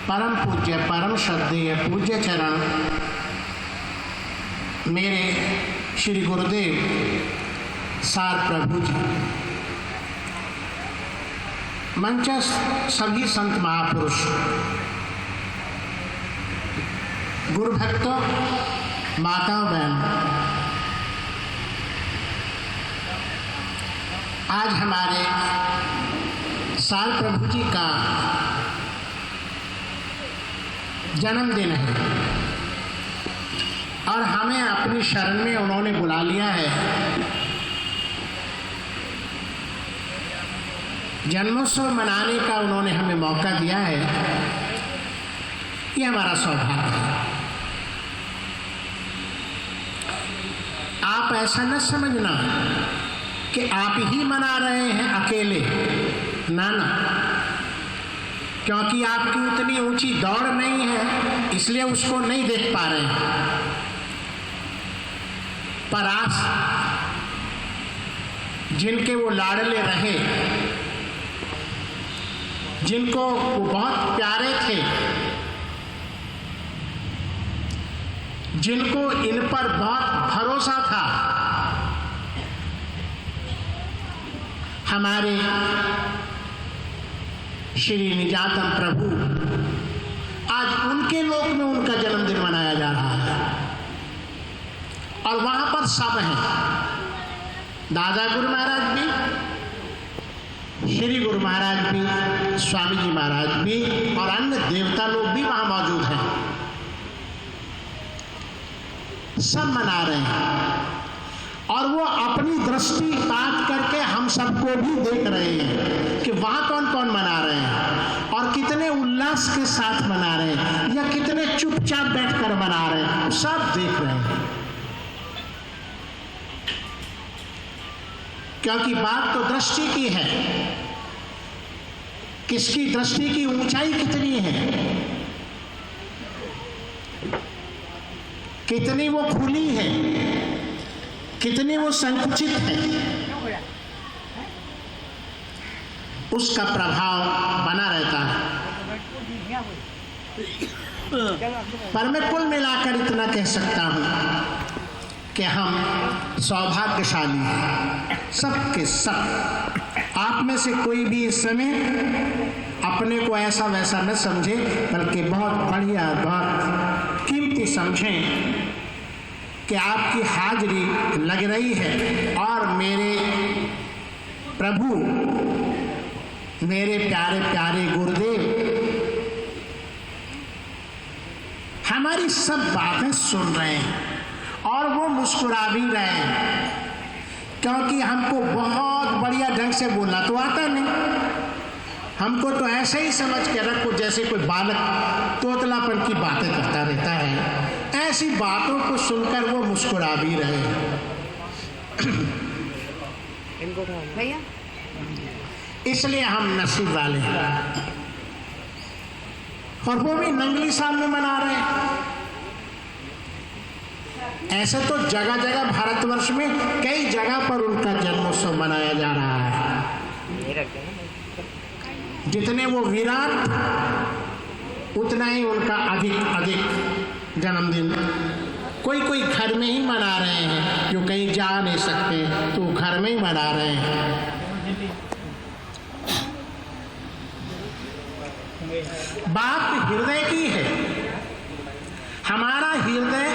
परम पूज्य परम श्रद्धेय पूज्य चरण मेरे श्री गुरुदेव सार प्रभु जी, मंचस्थ सभी संत महापुरुष, गुरु भक्तों, माताओं, बहन, आज हमारे सार प्रभु जी का जन्मदिन है और हमें अपनी शरण में उन्होंने बुला लिया है। जन्मोत्सव मनाने का उन्होंने हमें मौका दिया है, ये हमारा सौभाग्य है। आप ऐसा न समझना कि आप ही मना रहे हैं अकेले, ना, क्योंकि आपकी उतनी ऊंची दौड़ नहीं है इसलिए उसको नहीं देख पा रहे हैं। पर आप जिनके वो लाडले रहे, जिनको वो बहुत प्यारे थे, जिनको इन पर बहुत भरोसा था, हमारे श्री निजातम प्रभु, आज उनके लोक में उनका जन्मदिन मनाया जा रहा है और वहां पर सब हैं। दादा गुरु महाराज भी, श्री गुरु महाराज भी, स्वामी जी महाराज भी और अन्य देवता लोग भी वहां मौजूद हैं। सब मना रहे हैं और वो अपनी दृष्टिपात करके हम सबको भी देख रहे हैं कि वहां कौन कौन मना रहे हैं और कितने उल्लास के साथ मना रहे हैं या कितने चुपचाप बैठकर मना रहे हैं, सब देख रहे हैं। क्योंकि बात तो दृष्टि की है, किसकी दृष्टि की ऊंचाई कितनी है, कितनी वो खुली है, कितनी वो संकुचित है, उसका प्रभाव बना रहता है। पर मैं कुल मिलाकर इतना कह सकता हूं कि हम सौभाग्यशाली हैं, सबके सब। आप में से कोई भी इस समय अपने को ऐसा वैसा न समझे, बल्कि बहुत बढ़िया, बहुत कीमती समझें कि आपकी हाजिरी लग रही है और मेरे प्रभु, मेरे प्यारे प्यारे गुरुदेव हमारी सब बातें सुन रहे हैं और वो मुस्कुरा भी रहे हैं, क्योंकि हमको बहुत बढ़िया ढंग से बोलना तो आता नहीं। हमको तो ऐसे ही समझ के रखो जैसे कोई बालक तोतलापन की बातें करता रहता है। ऐसी बातों को सुनकर वो मुस्कुरा भी रहे हैं। इसलिए हम नसीब वाले हैं और वो भी नंगली सामने मना रहे हैं। ऐसे तो जगह जगह भारतवर्ष में कई जगह पर उनका जन्मोत्सव मनाया जा रहा है। जितने वो विराट उतना ही उनका अधिक जन्मदिन कोई घर में ही मना रहे हैं, जो कहीं जा नहीं सकते तो घर में ही मना रहे हैं। बात हृदय की है। हमारा हृदय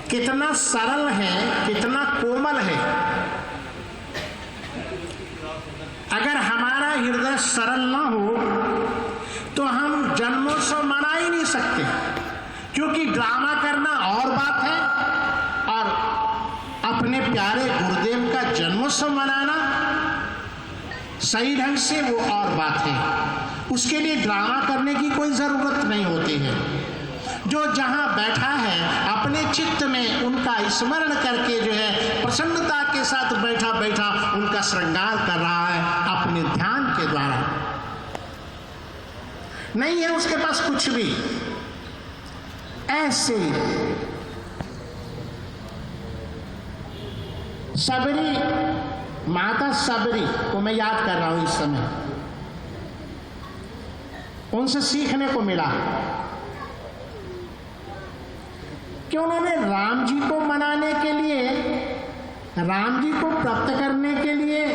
कितना सरल है, कितना कोमल है। अगर हमारा हृदय सरल ना हो तो हम जन्मोत्सव मना ही नहीं सकते, क्योंकि ड्रामा करना और बात है और अपने प्यारे गुरुदेव का जन्मोत्सव मनाना सही ढंग से वो और बात है। उसके लिए ड्रामा करने की कोई जरूरत नहीं होती है। जो जहां बैठा है अपने चित्त में उनका स्मरण करके जो है प्रसन्नता के साथ बैठा बैठा उनका श्रृंगार कर रहा है अपने ध्यान के द्वारा। नहीं है उसके पास कुछ भी। ऐसे सबरी, माता सबरी को मैं याद कर रहा हूं इस समय। उनसे सीखने को मिला कि उन्होंने राम जी को मनाने के लिए, राम जी को प्राप्त करने के लिए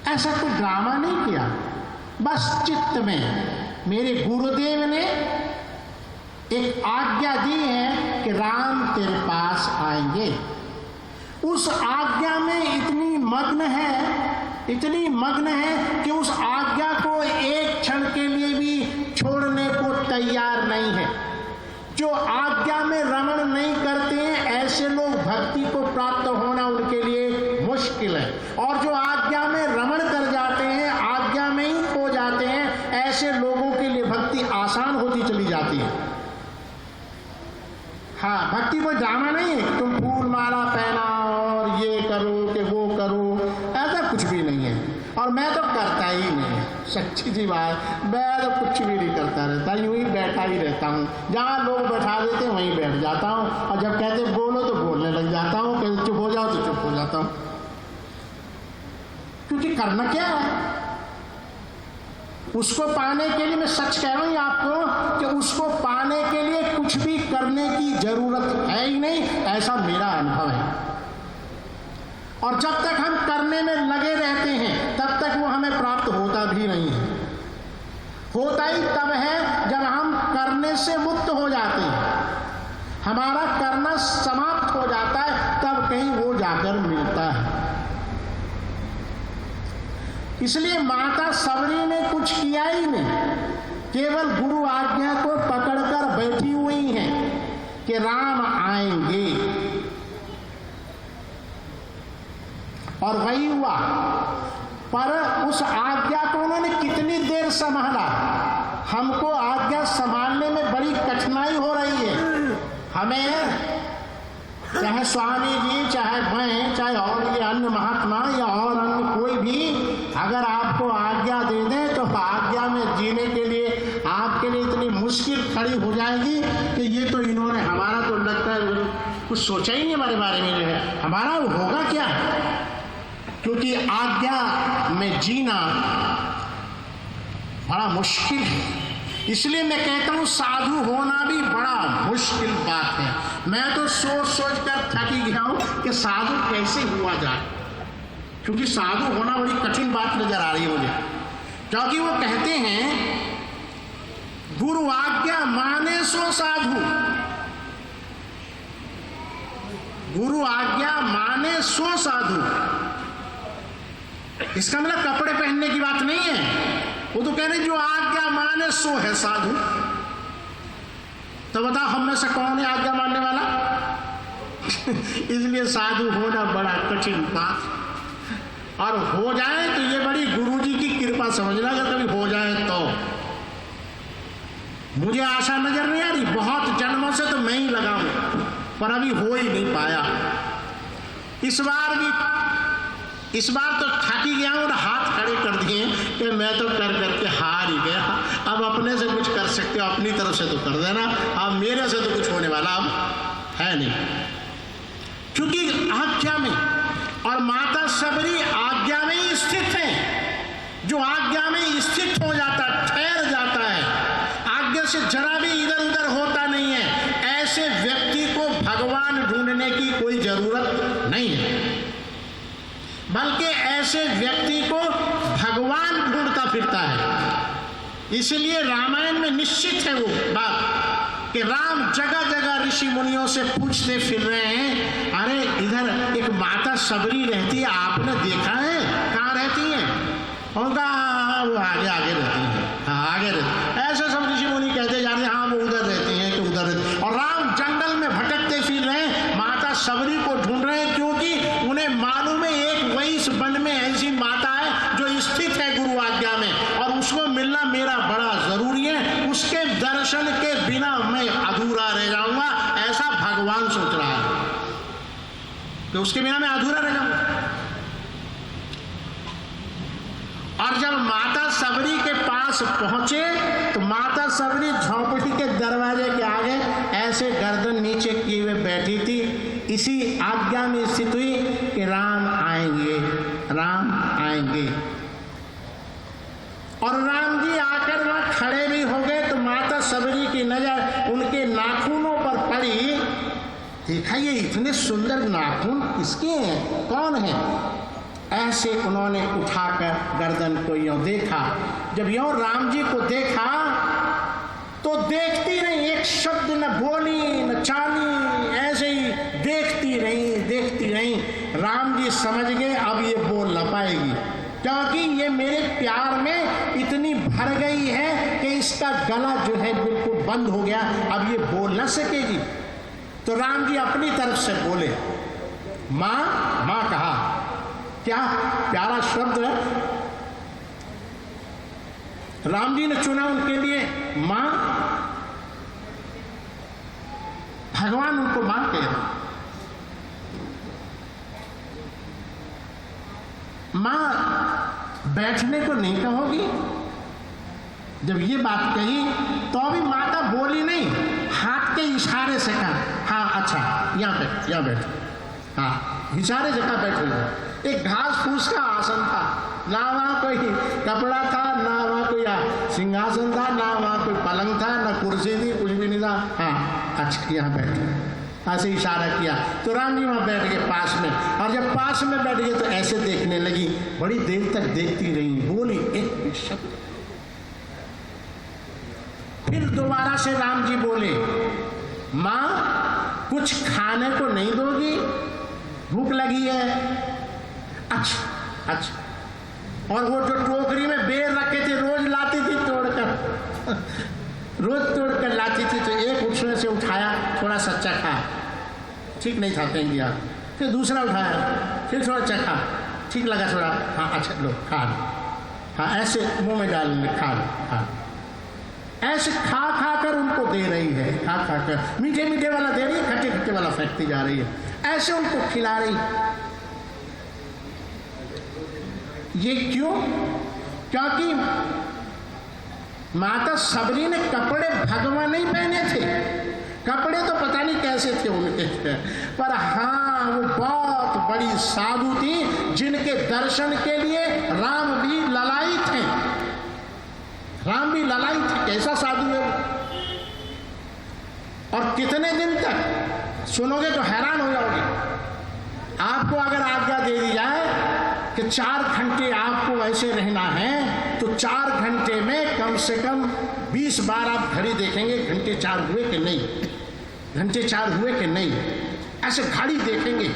ऐसा कोई ड्रामा नहीं किया। बस चित्त में मेरे गुरुदेव ने एक आज्ञा दी है कि राम तेरे पास आएंगे। उस आज्ञा में इतनी मग्न है कि उस आज्ञा को एक क्षण के लिए भी छोड़ने को तैयार नहीं है। जो आज्ञा में रमण नहीं करते हैं ऐसे लोग भक्ति को प्राप्त होना उनके लिए मुश्किल है, और जो आज्ञा में रमण कर जाते हैं, आज्ञा में ही खो जाते हैं, ऐसे लोगों के लिए भक्ति आसान होती चली जाती है। हाँ, भक्ति कोई ड्रामा नहीं है, तुम फूल माला पहना और ये करो कि वो करो, ऐसा कुछ भी नहीं है। और मैं तो करता ही नहीं, सच्ची सी बात, मैं तो कुछ भी नहीं करता रहता, यूं ही बैठा ही रहता हूँ। जहाँ लोग बैठा देते हैं वहीं बैठ जाता हूँ, और जब कहते बोलो तो बोलने लग जाता हूँ, कहते चुप हो जाओ तो चुप हो जाता हूँ। क्योंकि करना क्या है, उसको पाने के लिए, मैं सच कह रहा हूँ आपको कि उसको पाने के लिए कुछ भी करने की जरूरत है ही नहीं, ऐसा मेरा अनुभव है। और जब तक हम करने में लगे रहते हैं तब तक वो हमें प्राप्त होता भी नहीं है। होता ही तब है जब हम करने से मुक्त हो जाते हैं, हमारा करना समाप्त हो जाता है, तब कहीं वो जाकर मिलता है। इसलिए माता सबरी ने कुछ किया ही नहीं, केवल गुरु आज्ञा को पकड़कर बैठी हुई हैं कि राम आएंगे। और वही हुआ, पर उस आज्ञा को उन्होंने कितनी देर संभाला। हमको आज्ञा संभालने में बड़ी कठिनाई हो रही है। हमें चाहे स्वामी जी, चाहे मैं, चाहे और ये अन्य महात्मा या और अन्य कोई भी अगर आपको आज्ञा दे दें तो आज्ञा में जीने के लिए आपके लिए इतनी मुश्किल खड़ी हो जाएगी कि ये तो इन्होंने, हमारा तो लगता है कुछ सोचा ही नहीं हमारे बारे में, जो है हमारा होगा क्या। क्योंकि आज्ञा में जीना बड़ा मुश्किल है। इसलिए मैं कहता हूं साधु होना भी बड़ा मुश्किल बात है। मैं तो सोच कर थकी गया हूं कि साधु कैसे हुआ जाए, क्योंकि साधु होना बड़ी कठिन बात नजर आ रही है मुझे। क्योंकि वो कहते हैं गुरु आज्ञा माने सो साधु, गुरु आज्ञा माने सो साधु। इसका मतलब कपड़े पहनने की बात नहीं है, वो तो कह रहे जो आज्ञा माने सो है साधु। तो बताओ हम में से कौन है आज्ञा मानने वाला? इसलिए साधु होना बड़ा कठिन बात, और हो जाए तो ये बड़ी गुरुजी की कृपा समझना, अगर कभी हो जाए तो। मुझे आशा नजर नहीं आ रही, बहुत जन्मों से तो मैं ही लगा हूं, पर अभी हो ही नहीं पाया। इस बार तो थकी गया और हाथ खड़े कर दिए कि मैं तो कर करके हार ही गया। अब अपने से कुछ कर सकते हो, अपनी तरफ से तो कर देना, अब मेरे से तो कुछ होने वाला अब है नहीं, क्योंकि आज्ञा में, और माता सबरी आज्ञा में ही स्थित है। जो आज्ञा में स्थित हो जाता, ठहर जाता है, आज्ञा से जरा भी इधर उधर होता नहीं है, ऐसे व्यक्ति को भगवान ढूंढने की कोई जरूरत नहीं है, बल्कि ऐसे व्यक्ति को भगवान ढूंढता फिरता है। इसलिए रामायण में निश्चित है वो बात कि राम जगह जगह ऋषि मुनियों से पूछते फिर रहे हैं, अरे इधर एक माता सबरी रहती है, आपने देखा है, कहाँ रहती है? उनका वो आगे आगे रहती है, हाँ आगे रहती। ऐसे सब ऋषि मुनि कहते जा रहे हैं, हाँ वो उधर रहती हैं कि उधर रहती। और राम जंगल में भटकते फिर रहे हैं, माता सबरी को ढूंढ रहे हैं, क्योंकि उन्हें मालूम है एक वही इस वन में ऐसी माता है जो स्थित है गुरु आज्ञा में, और उसको मिलना मेरा बड़ा जरूरी है। उसके दर्शन के बिना मैं अधूरा रह जाऊंगा, ऐसा भगवान सोच रहा है कि उसके बिना मैं अधूरा रह जाऊंगा। और जब माता सबरी के पास पहुंचे तो माता सबरी झोंपड़ी के दरवाजे के आगे ऐसे गर्दन नीचे किए हुए बैठी थी, इसी आज्ञा में स्थित हुई कि राम आएंगे, राम आएंगे। और राम जी आकर वहां खड़े भी हो गए तो माता सबरी की नजर उनके नाखूनों पर पड़ी। देखा ये इतने सुंदर नाखून किसके हैं, कौन है? ऐसे उन्होंने उठाकर गर्दन को यूं देखा। जब यूं राम जी को देखा तो देखती रही, एक शब्द न बोली न चाली, ऐसे ही देखती रही। राम जी समझ गए अब ये बोल न पाएगी, क्योंकि ये मेरे प्यार में इतनी भर गई है कि इसका गला जो है बिल्कुल बंद हो गया, अब ये बोल न सकेगी। तो राम जी अपनी तरफ से बोले, माँ। माँ कहा, क्या प्यारा शब्द है। राम जी ने चुना उनके लिए माँ। भगवान उनको माँ कह रहे। माँ बैठने को नहीं कहोगी? जब ये बात कही तो अभी माता बोली नहीं, हाथ के इशारे से कहा, हाँ अच्छा यहाँ बैठ। हाँ, इशारे से कहा बैठ। एक घास फूस का आसन था, ना वहाँ कोई कपड़ा था, ना वहाँ कोई सिंहासन था, ना वहाँ कोई पलंग था, ना कुर्सी थी, कुछ भी नहीं था। हाँ अच्छा यहाँ बैठ, ऐसे इशारा किया तो राम जी वहाँ बैठ गए पास में। और जब पास में बैठ गए तो ऐसे देखने लगी, बड़ी देर तक देखती रही, बोली एक शब्द। फिर दोबारा से राम जी बोले, माँ कुछ खाने को नहीं दोगी? भूख लगी है। अच्छा। और वो जो टोकरी में बेर रखे थे रोज लाती थी तोड़कर लाती थी, तो एक उसमें से उठाया, थोड़ा सा चखा, ठीक नहीं था, फेंक दिया। फिर दूसरा उठाया, फिर थोड़ा चखा, ठीक लगा थोड़ा, हाँ अच्छा लो खा लो। हाँ ऐसे मुंह में डाल खा लो। हाँ ऐसे खा कर उनको दे रही है, खा कर मीठे वाला दे रही है, खट्टे वाला फेंकती जा रही है, ऐसे उनको खिला रही। ये क्यों? क्योंकि माता सबरी ने कपड़े भगवा नहीं पहने थे, कपड़े तो पता नहीं कैसे थे उनके, पर हाँ वो बहुत बड़ी साधु थी जिनके दर्शन के लिए राम भी ललायित थे। कैसा साधु है वो। और कितने दिन तक सुनोगे तो हैरान हो जाओगे। आपको अगर आज्ञा दे दी जाए कि 4 घंटे आपको ऐसे रहना है, तो 4 घंटे में कम से कम 20 बार आप घड़ी देखेंगे, घंटे 4 हुए कि नहीं, ऐसे घड़ी देखेंगे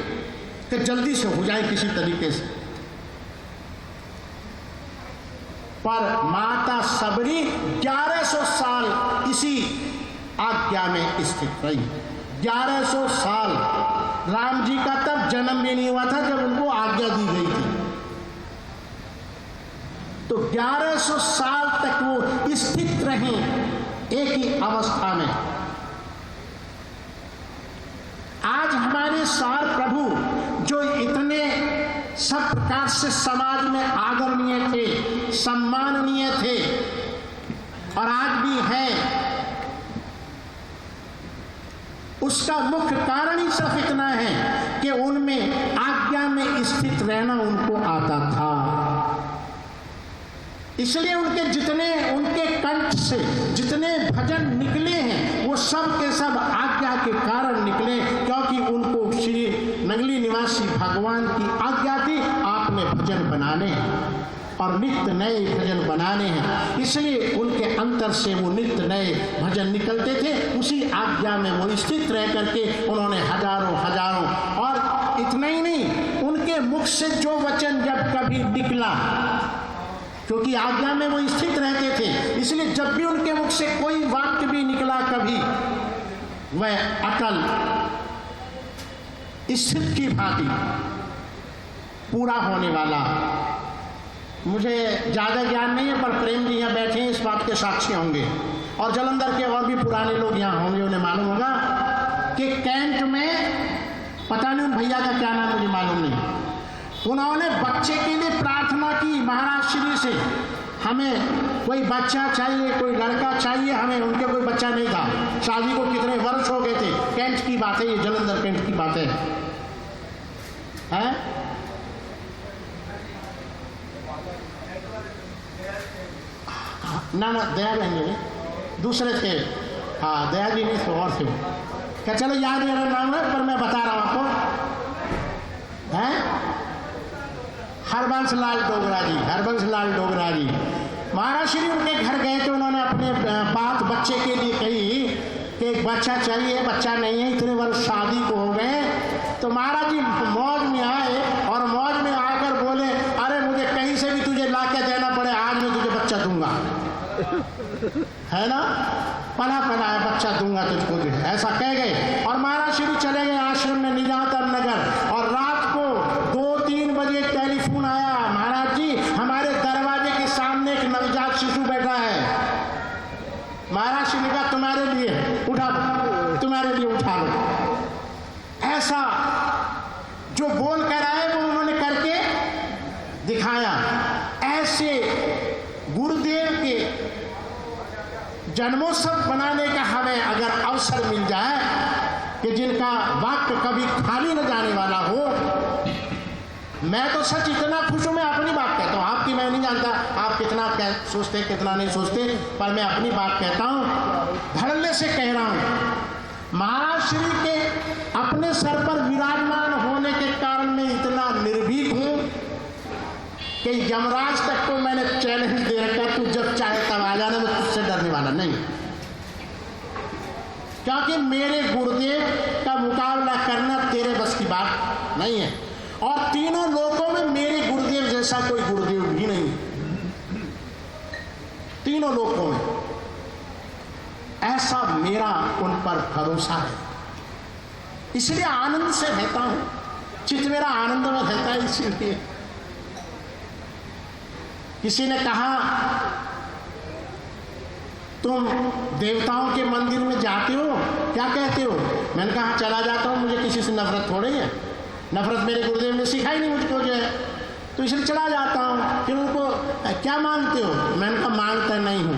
कि जल्दी से हो जाए किसी तरीके से। पर माता सबरी 1100 साल इसी आज्ञा में स्थित रही। 1100 साल। राम जी का तब जन्म भी नहीं हुआ था जब उनको आज्ञा दी गई थी। तो 1100 साल तक वो स्थित रही एक ही अवस्था में। आज हमारे सार प्रभु जो इतने सब प्रकार से समाज में आदरणीय थे, सम्माननीय थे और आज भी हैं, उसका मुख्य कारण ही सिर्फ इतना है कि उनमें आज्ञा में स्थित रहना उनको आता था। इसलिए उनके कंठ से जितने भजन निकले हैं वो सब के सब आज्ञा के कारण निकले, क्योंकि उनको श्री नगली निवासी भगवान की आज्ञा थी आपने भजन बनाने हैं और नित्य नए भजन बनाने हैं। इसलिए उनके अंतर से वो नित्य नए भजन निकलते थे। उसी आज्ञा में वो स्थित रह करके उन्होंने हजारों और इतना ही नहीं, उनके मुख से जो वचन जब कभी निकला, क्योंकि आज्ञा में वो स्थित रहते थे, इसलिए जब भी उनके मुख से कोई वाक्य भी निकला कभी, वह अटल स्थित की भांति पूरा होने वाला। मुझे ज़्यादा ज्ञान नहीं है, पर प्रेम जी यहाँ बैठे हैं, इस बात के साक्षी होंगे, और जलंधर के और भी पुराने लोग यहाँ होंगे, उन्हें मालूम होगा कि कैंट में, पता नहीं उन भैया का क्या नाम मुझे मालूम नहीं, उन्होंने बच्चे के लिए प्रार्थना की महाराज श्री से, हमें कोई बच्चा चाहिए, कोई लड़का चाहिए हमें। उनके कोई बच्चा नहीं था, शादी को कितने वर्ष हो गए थे। कैंट की बात है ये, जलंधर कैंट की बात है। ना दया बहन जी दूसरे थे, हाँ दया जी नहीं तो और थे। क्या चलो याद नहीं नाम है पर मैं बता रहा हूँ आपको, हैं हरबंस लाल डोगरा जी, हरबंस लाल डोगरा जी। महाराज श्री उनके घर गए तो उन्होंने अपने बात बच्चे के लिए कही कि एक बच्चा चाहिए, बच्चा नहीं है, इतने वर्ष शादी को हो गए। तो महाराज जी मौज में आए और मौज में आकर बोले, अरे मुझे कहीं से भी तुझे ला के देना पड़े, आज मैं तुझे बच्चा दूंगा, है ना, पला पला है बच्चा दूंगा तुझको, ऐसा कह गए। और महाराज श्री चले गए आश्रम में निजातर नगर। और रात को 2-3 बजे टेलीफोन आया, महाराज जी हमारे दरवाजे के सामने एक नवजात शिशु बैठा है। महाराज श्री ने कहा तुम्हारे लिए उठा लो, तुम्हारे लिए उठा लो। ऐसा जो बोल कर आए वो उन्होंने करके दिखाया। ऐसे गुरुदेव के जन्मोत्सव बनाने का हमें अगर अवसर मिल जाए कि जिनका वाक्य कभी खाली न जाने वाला हो, मैं तो सच इतना खुश हूं, मैं अपनी बात कहता हूं, आपकी मैं नहीं जानता आप कितना सोचते कितना नहीं सोचते, पर मैं अपनी बात कहता हूं, धड़ल्ले से कह रहा हूं। महाराज श्री के अपने सर पर विराजमान होने के कारण मैं इतना निर्भीक हूं कि यमराज तक को मैंने चैलेंज दे रखा, तू जब चाहे तब आ जाना, मैं तुझसे डरने वाला नहीं, क्योंकि मेरे गुरुदेव का मुकाबला करना तेरे बस की बात नहीं है। और तीनों लोकों में मेरे गुरुदेव जैसा कोई गुरुदेव भी नहीं, तीनों लोकों में ऐसा मेरा उन पर भरोसा है, इसलिए आनंद से रहता हूं, चित्त मेरा आनंद में रहता है। इसलिए किसी ने कहा तुम देवताओं के मंदिर में जाते हो, क्या कहते हो? मैंने कहा चला जाता हूं, मुझे किसी से नफरत थोड़ी है, नफरत मेरे गुरुदेव ने सिखाई नहीं मुझको जो है, तो इसलिए चला जाता हूँ। फिर उनको क्या मांगते हो? मैंने कहा मांगता नहीं हूँ,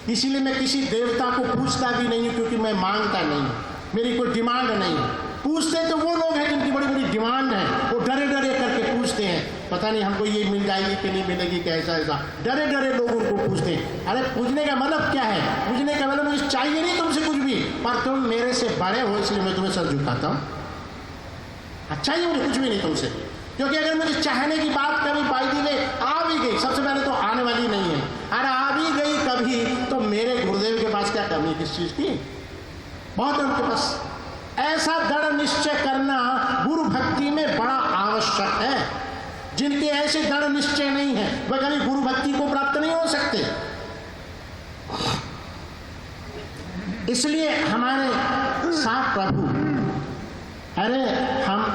इसीलिए मैं किसी देवता को पूछता भी नहीं हूँ, क्योंकि मैं मांगता नहीं हूँ, मेरी कोई डिमांड नहीं है। पूछते तो वो लोग हैं जिनकी बड़ी बड़ी डिमांड है, वो डरे डरे करके पूछते हैं, पता नहीं हमको ये मिल जाएगी कि नहीं मिलेगी, कैसा ऐसा डरे डरे लोग उनको पूछते हैं। अरे पूछने का मतलब क्या है? पूछने का मतलब मुझे चाहिए नहीं तुमसे कुछ भी, पर तुम मेरे से बड़े हो इसलिए मैं तुम्हें सर झुकाता हूँ। अच्छा ही मुझे कुछ भी नहीं तुमसे, क्योंकि अगर मुझे चाहने की बात कभी बाई दी गई, आ भी गई, सबसे पहले तो आने वाली नहीं है, अरे आ भी गई कभी, तो मेरे गुरुदेव के पास क्या कमी किस चीज़ की? बहुत है उनके पास। ऐसा दृढ़ निश्चय करना गुरु भक्ति में बड़ा आवश्यक है। जिनके ऐसे दृढ़ निश्चय नहीं है वह कभी गुरु भक्ति को प्राप्त नहीं हो सकते। इसलिए हमारे साथ प्रभु, अरे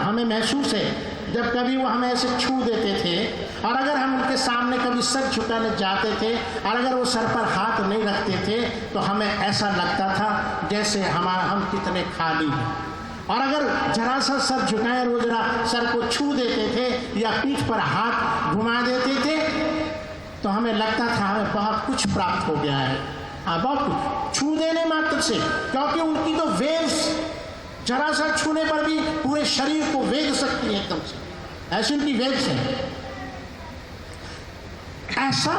हमें महसूस है जब कभी वो हमें ऐसे छू देते थे, और अगर हम उनके सामने कभी सर झुकाने जाते थे और अगर वो सर पर हाथ नहीं रखते थे तो हमें ऐसा लगता था जैसे हम कितने खाली हैं। और अगर जरा सा सर झुकाए, वो जरा सर को छू देते थे या पीठ पर हाथ घुमा देते थे तो हमें लगता था हमें बहुत कुछ प्राप्त हो गया है। बहुत कुछ छू देने मात्र से, क्योंकि उनकी तो वेव्स जरा सा छूने पर भी पूरे शरीर को वेग सकती है एकदम से, ऐसी उनकी वेव्स है। ऐसा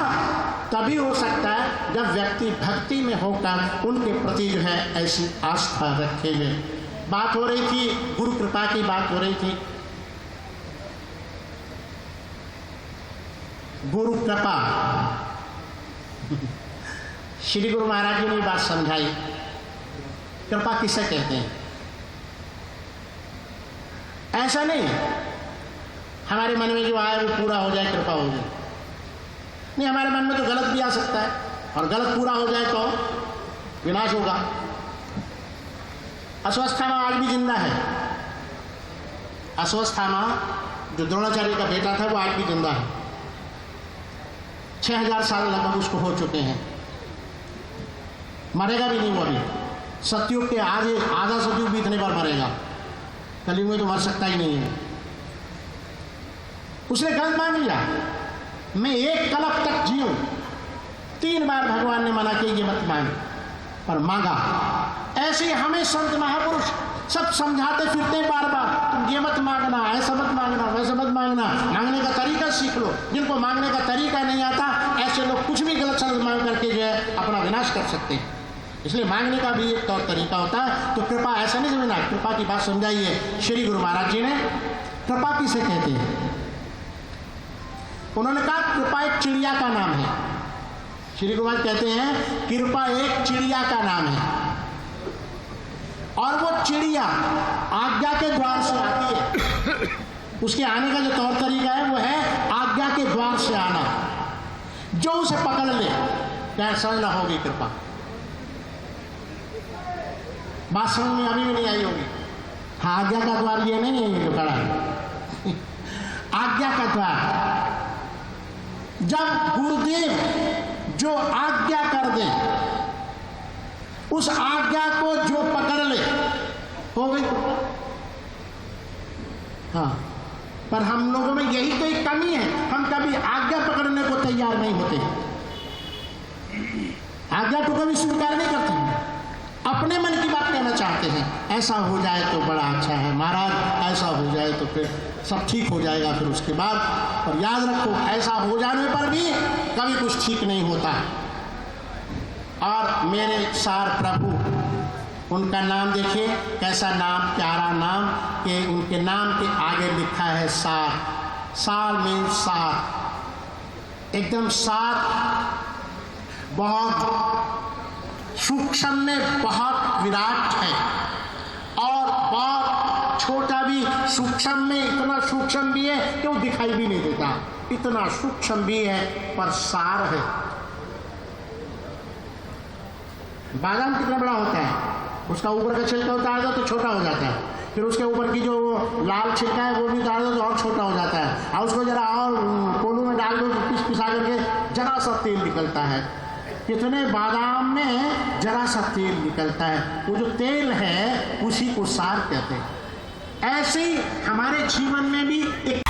तभी हो सकता है जब व्यक्ति भक्ति में होकर उनके प्रति जो है ऐसी आस्था रखे हुए। बात हो रही थी गुरु कृपा की, बात हो रही थी। गुरु कृपा श्री गुरु महाराज जी ने बात समझाई, कृपा किसे कहते हैं। ऐसा नहीं हमारे मन में जो आए वो पूरा हो जाए कृपा हो जाए, नहीं, हमारे मन में तो गलत भी आ सकता है और गलत पूरा हो जाए तो विनाश होगा। अश्वत्थामा आज भी जिंदा है। अश्वत्थामा जो द्रोणाचार्य का बेटा था वो आज भी जिंदा है। 6000 साल लगभग उसको हो चुके हैं, मरेगा भी नहीं वो अभी। सतयुग के आधा सतयुग बीतने पर मरेगा, कलयुग में तो मर सकता ही नहीं है। उसने गलत मान लिया, मैं एक कल्प तक जीऊं। 3 बार भगवान ने मना किया ये मत मांग, पर मांगा। ऐसे हमें संत महापुरुष सब समझाते फिरते बार बार, तुम ये मत मांगना, ऐसा मत मांगना, वैसा मत मांगना, मांगने का तरीका सीख लो। जिनको मांगने का तरीका नहीं आता ऐसे लोग कुछ भी गलत शब्द मांग कर विनाश कर सकते हैं। इसलिए मांगने का भी एक तौर तरीका होता है। तो कृपा ऐसा नहीं समझना, कृपा की बात समझाइए। श्री गुरु महाराज जी ने कृपा किसे कहते हैं? उन्होंने कहा कृपा एक चिड़िया का नाम है। श्री गुरु महाराज कहते हैं कृपा एक चिड़िया का नाम है, और वो चिड़िया आज्ञा के द्वार से आती है। उसके आने का जो तौर तरीका है वो है आज्ञा के द्वार से आना। जो उसे पकड़ ले, क्या समझना होगी कृपा। बात समझ में अभी भी नहीं आई होगी। हाँ, आज्ञा का द्वार ये नहीं है, जो खड़ा है आज्ञा का द्वार। जब गुरुदेव जो आज्ञा कर दे, उस आज्ञा को जो पकड़ ले, हो गई कृपा। हाँ, पर हम लोगों में यही तो एक कमी है, हम कभी आज्ञा पकड़ने को तैयार नहीं होते, आज्ञा तो कभी स्वीकार नहीं करते, अपने मन की बात कहना चाहते हैं। ऐसा हो जाए तो बड़ा अच्छा है महाराज, ऐसा हो जाए तो फिर सब ठीक हो जाएगा फिर उसके बाद। और याद रखो, ऐसा हो जाने पर भी कभी कुछ ठीक नहीं होता। और मेरे सार प्रभु, उनका नाम देखिए कैसा नाम, प्यारा नाम, कि उनके नाम के आगे लिखा है सार। सार मीन्स सार, एकदम सार, बहुत सूक्ष्म में बहुत विराट है, और बहुत छोटा भी सूक्ष्म में, इतना सूक्ष्म भी है कि वो दिखाई भी नहीं देता, इतना सूक्ष्म भी है पर सार है। बादाम कितना बड़ा होता है, उसका ऊपर का छिलका उतार दो तो छोटा हो जाता है, फिर उसके ऊपर की जो लाल छिलका है वो भी उतार दो तो और छोटा हो जाता है, और उसको जरा और कोलू में डाल दो तो पिसा करके जरा सा तेल निकलता है। कितने बादाम में जरा सा तेल निकलता है, वो जो तेल है उसी को सार कहते हैं। ऐसे ही हमारे जीवन में भी एक